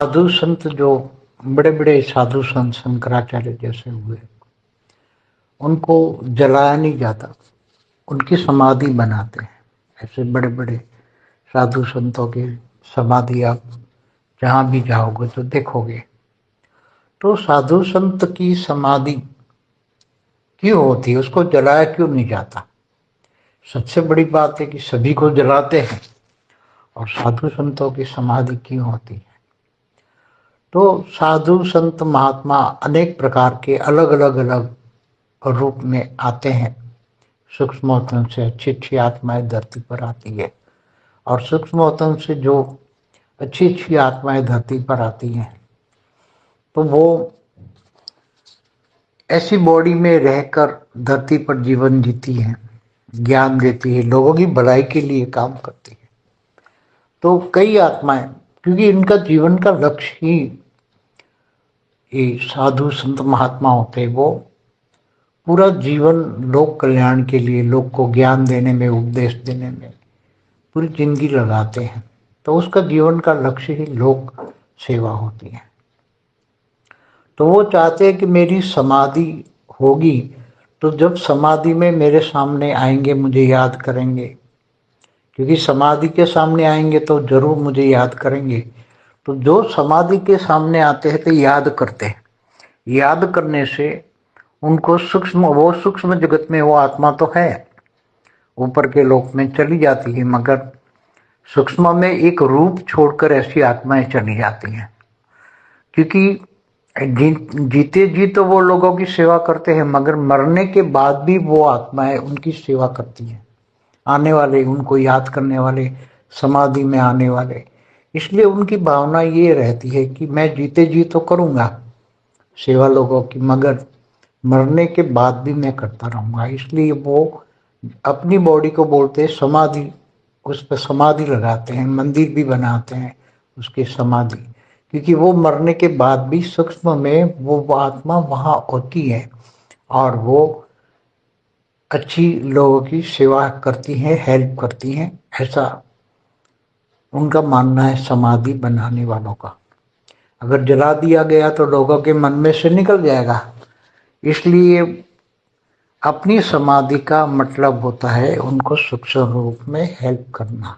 साधु संत जो बड़े बड़े साधु संत शंकराचार्य जैसे हुए, उनको जलाया नहीं जाता, उनकी समाधि बनाते हैं। ऐसे बड़े बड़े साधु संतों की समाधि आप जहां भी जाओगे तो देखोगे। तो साधु संत की समाधि क्यों होती है, उसको जलाया क्यों नहीं जाता? सबसे बड़ी बात है कि सभी को जलाते हैं, और साधु संतों की समाधि क्यों होती है? तो साधु संत महात्मा अनेक प्रकार के अलग अलग रूप में आते हैं। सूक्ष्मोत्तम से अच्छी अच्छी आत्माएं धरती पर आती है, और सूक्ष्मोत्तम से जो अच्छी अच्छी आत्माएं धरती पर आती हैं, तो वो ऐसी बॉडी में रहकर धरती पर जीवन जीती हैं, ज्ञान देती है, लोगों की भलाई के लिए काम करती है। तो कई आत्माएं, क्योंकि इनका जीवन का लक्ष्य ही ये साधु संत महात्मा होते हैं, वो पूरा जीवन लोक कल्याण के लिए, लोग को ज्ञान देने में, उपदेश देने में पूरी जिंदगी लगाते हैं। तो उसका जीवन का लक्ष्य ही लोक सेवा होती है। तो वो चाहते हैं कि मेरी समाधि होगी, तो जब समाधि में मेरे सामने आएंगे मुझे याद करेंगे, क्योंकि समाधि के सामने आएंगे तो जरूर मुझे याद करेंगे। तो जो समाधि के सामने आते हैं तो याद करते हैं। याद करने से उनको वो सूक्ष्म जगत में वो आत्मा तो है, ऊपर के लोक में चली जाती है, मगर सूक्ष्म में एक रूप छोड़कर ऐसी आत्माएं चली जाती हैं। क्योंकि जीते जी तो वो लोगों की सेवा करते हैं, मगर मरने के बाद भी वो आत्माएं उनकी सेवा करती हैं, आने वाले उनको याद करने वाले, समाधि में आने वाले। इसलिए उनकी भावना ये रहती है कि मैं जीते जी तो करूँगा सेवा लोगों की, मगर मरने के बाद भी मैं करता रहूँगा। इसलिए वो अपनी बॉडी को बोलते हैं समाधि, उस पर समाधि लगाते हैं, मंदिर भी बनाते हैं उसकी समाधि, क्योंकि वो मरने के बाद भी सूक्ष्म में वो आत्मा वहाँ होती है, और वो अच्छी लोगों की सेवा करती हैं, हेल्प करती हैं। ऐसा उनका मानना है समाधि बनाने वालों का। अगर जला दिया गया तो लोगों के मन में से निकल जाएगा। इसलिए अपनी समाधि का मतलब होता है उनको सूक्ष्म रूप में हेल्प करना।